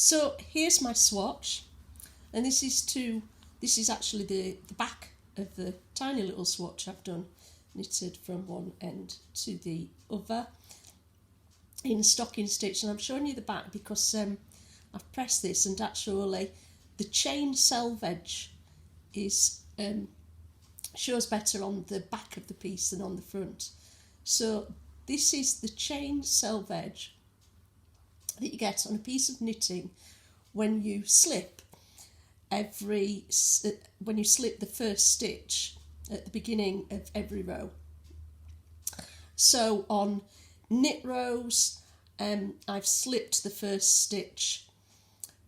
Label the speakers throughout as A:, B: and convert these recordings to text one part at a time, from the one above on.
A: So here's my swatch, and this is actually the back of the tiny little swatch I've done, knitted from one end to the other in stocking stitch. And I'm showing you the back because I've pressed this, and actually the chain selvedge is shows better on the back of the piece than on the front. So this is the chain selvedge that you get on a piece of knitting when you slip the first stitch at the beginning of every row. So on knit rows, I've slipped the first stitch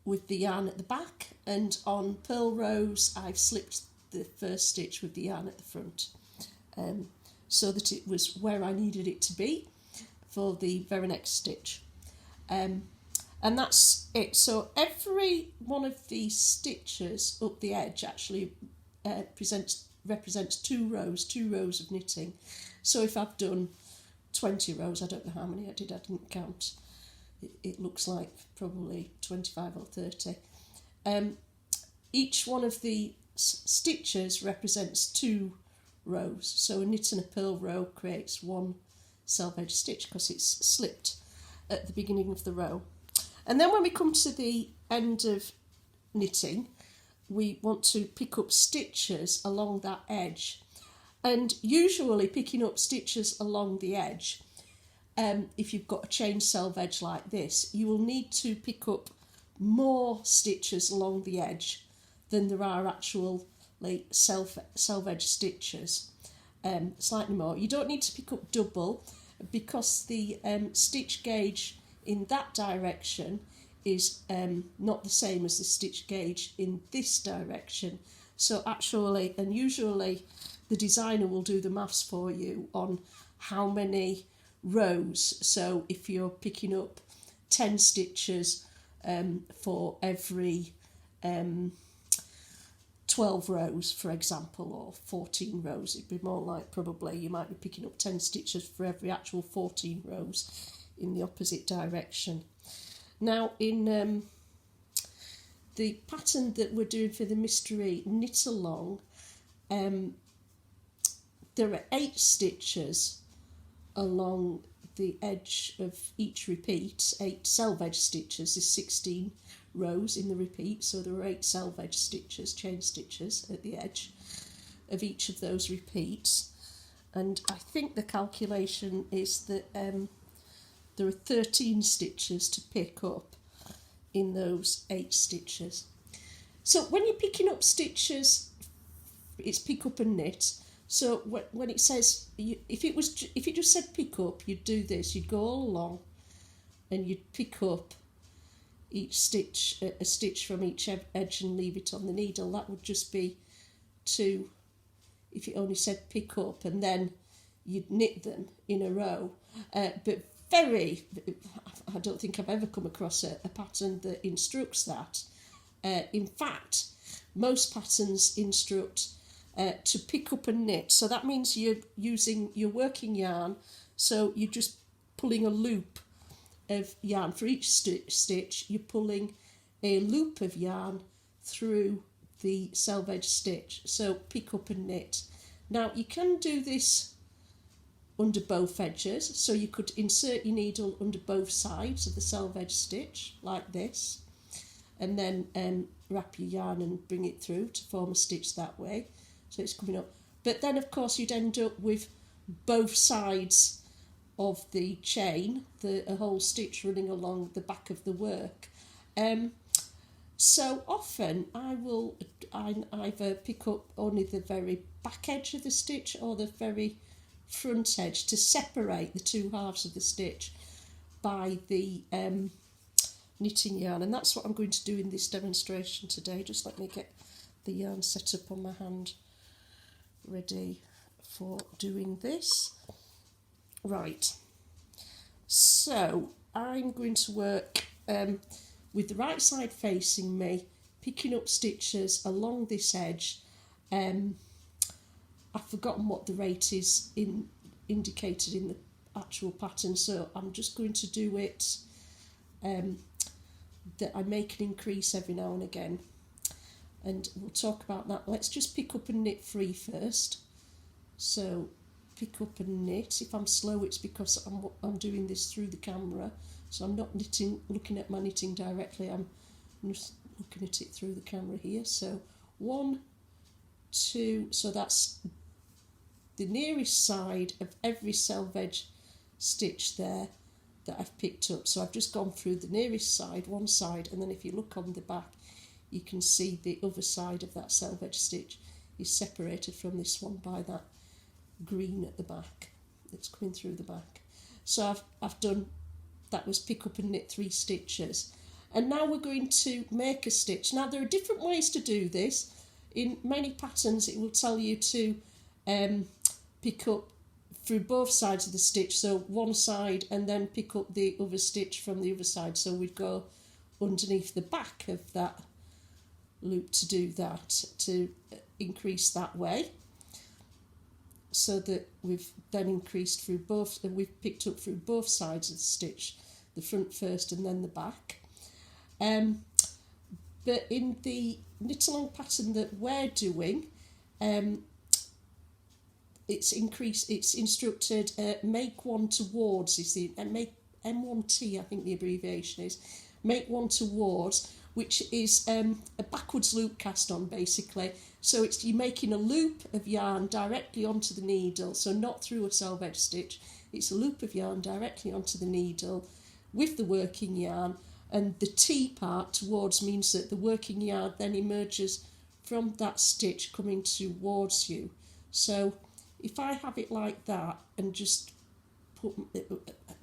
A: with the yarn at the back, and on purl rows I've slipped the first stitch with the yarn at the front, so that it was where I needed it to be for the very next stitch. And that's it. So every one of these stitches up the edge actually represents two rows of knitting. So if I've done 20 rows, I don't know how many I didn't count. It looks like probably 25 or 30. Each one of the stitches represents two rows. So a knit and a purl row creates one selvedge stitch because it's slipped at the beginning of the row. And then when we come to the end of knitting, we want to pick up stitches along that edge. And usually picking up stitches along the edge, if you've got a chain selvedge like this, you will need to pick up more stitches along the edge than there are actual selvedge stitches. Slightly more. You don't need to pick up double because the stitch gauge in that direction is not the same as the stitch gauge in this direction. So actually, and usually, the designer will do the maths for you on how many rows. So if you're picking up 10 stitches for every 12 rows, for example, or 14 rows, it'd be more like probably you might be picking up 10 stitches for every actual 14 rows in the opposite direction. Now in the pattern that we're doing for the mystery knit along, there are 8 stitches along the edge of each repeat, 8 selvedge stitches. There's 16 rows in the repeat, so there are 8 selvedge stitches, chain stitches at the edge of each of those repeats. And I think the calculation is that there are 13 stitches to pick up in those 8 stitches. So when you're picking up stitches, it's pick up and knit. So when it says, if it just said pick up, you'd do this. You'd go all along and you'd pick up each stitch, a stitch from each edge, and leave it on the needle. That would just be to, if it only said pick up, and then you'd knit them in a row. But I don't think I've ever come across a pattern that instructs that. In fact, most patterns instruct to pick up and knit. So that means you're using your working yarn, so you're just pulling a loop of yarn for each stitch. You're pulling a loop of yarn through the selvedge stitch. So pick up and knit. Now you can do this under both edges, so you could insert your needle under both sides of the selvedge stitch like this, and then wrap your yarn and bring it through to form a stitch that way, so it's coming up. But then of course you'd end up with both sides of the chain, a whole stitch running along the back of the work. So often I either pick up only the very back edge of the stitch or the very front edge to separate the two halves of the stitch by the knitting yarn, and that's what I'm going to do in this demonstration today. Just let me get the yarn set up on my hand ready for doing this. Right, so I'm going to work with the right side facing me, picking up stitches along this edge. I've forgotten what the rate is indicated in the actual pattern, so I'm just going to do it that I make an increase every now and again, and we'll talk about that. Let's just pick up and knit 3 first. So pick up and knit. If I'm slow, it's because I'm doing this through the camera, so I'm not looking at my knitting directly, I'm just looking at it through the camera here. So 1, 2, so that's the nearest side of every selvedge stitch there that I've picked up. So I've just gone through the nearest side, one side, and then if you look on the back, you can see the other side of that selvedge stitch is separated from this one by that green at the back that's coming through the back. So I've done, that was pick up and knit 3 stitches, and now we're going to make a stitch. Now there are different ways to do this. In many patterns it will tell you to pick up through both sides of the stitch, so one side and then pick up the other stitch from the other side, so we'd go underneath the back of that loop to do that, to increase that way, so that we've then increased through both, we've picked up through both sides of the stitch, the front first and then the back. But in the knit along pattern that we're doing, it's instructed make one towards, is the make M1T, I think the abbreviation is, make one towards, which is a backwards loop cast on basically. So it's you're making a loop of yarn directly onto the needle, so not through a selvedge stitch, it's a loop of yarn directly onto the needle with the working yarn, and the T part towards means that the working yarn then emerges from that stitch coming towards you. So if I have it like that and just put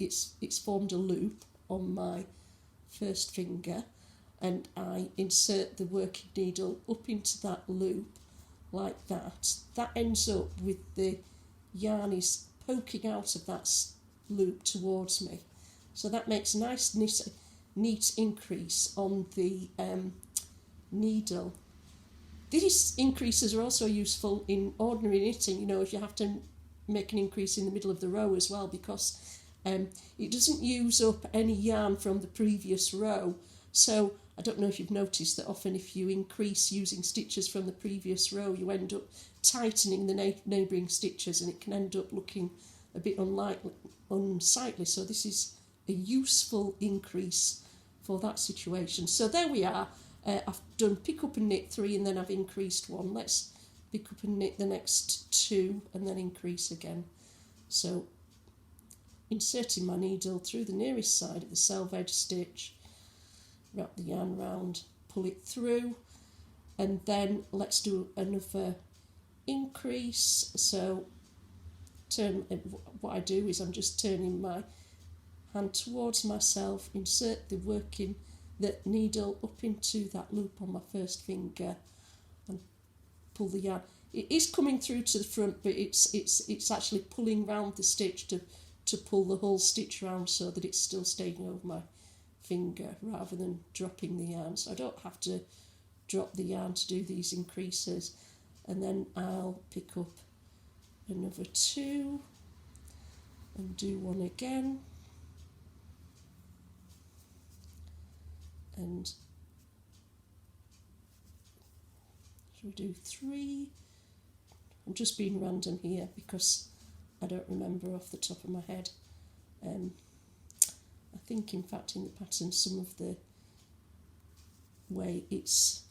A: it's formed a loop on my first finger, and I insert the working needle up into that loop like that, that ends up with the yarn is poking out of that loop towards me. So that makes a nice neat increase on the needle. These increases are also useful in ordinary knitting, you know, if you have to make an increase in the middle of the row as well, because it doesn't use up any yarn from the previous row. So I don't know if you've noticed that often if you increase using stitches from the previous row, you end up tightening the neighbouring stitches, and it can end up looking a bit unsightly. So this is a useful increase for that situation. So there we are. I've done pick up and knit 3, and then I've increased 1. Let's pick up and knit the next 2 and then increase again. So inserting my needle through the nearest side of the selvedge stitch, wrap the yarn round, pull it through, and then let's do another increase. So what I do is I'm just turning my hand towards myself, insert the needle up into that loop on my first finger, and pull the yarn. It is coming through to the front, but it's actually pulling round the stitch to pull the whole stitch round so that it's still staying over my finger rather than dropping the yarn. So I don't have to drop the yarn to do these increases. And then I'll pick up another 2 and do 1 again. And should we do 3? I'm just being random here because I don't remember off the top of my head. I think in fact in the pattern some of the way it's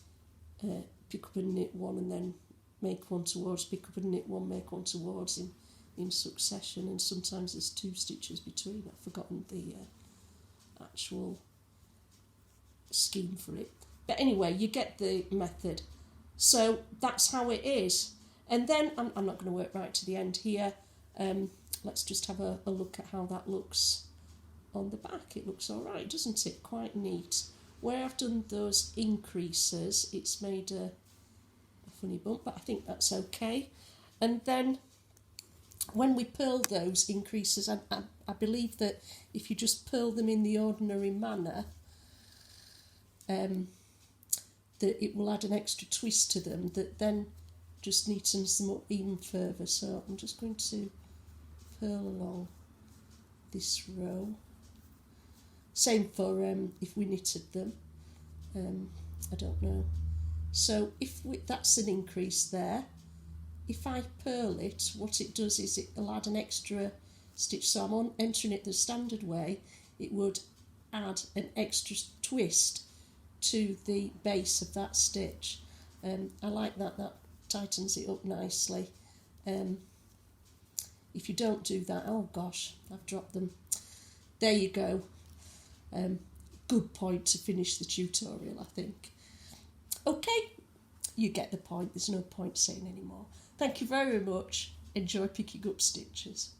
A: pick up and knit 1 and then make 1 towards, pick up and knit 1, make 1 towards in succession, and sometimes there's 2 stitches between. I've forgotten the actual scheme for it, but anyway, you get the method. So that's how it is. And then I'm not going to work right to the end here. Let's just have a look at how that looks on the back. It looks all right, doesn't it? Quite neat. Where I've done those increases, it's made a funny bump, but I think that's okay. And then when we purl those increases, I believe that if you just purl them in the ordinary manner, that it will add an extra twist to them that then just neatens them up even further. So I'm just going to purl along this row. Same for if we knitted them. I don't know. So that's an increase there. If I purl it, what it does is it'll add an extra stitch. So I'm entering it the standard way. It would add an extra twist to the base of that stitch. I like that tightens it up nicely. If you don't do that, oh gosh, I've dropped them. There you go. Good point to finish the tutorial, I think. Okay, you get the point. There's no point saying anymore. Thank you very much. Enjoy picking up stitches.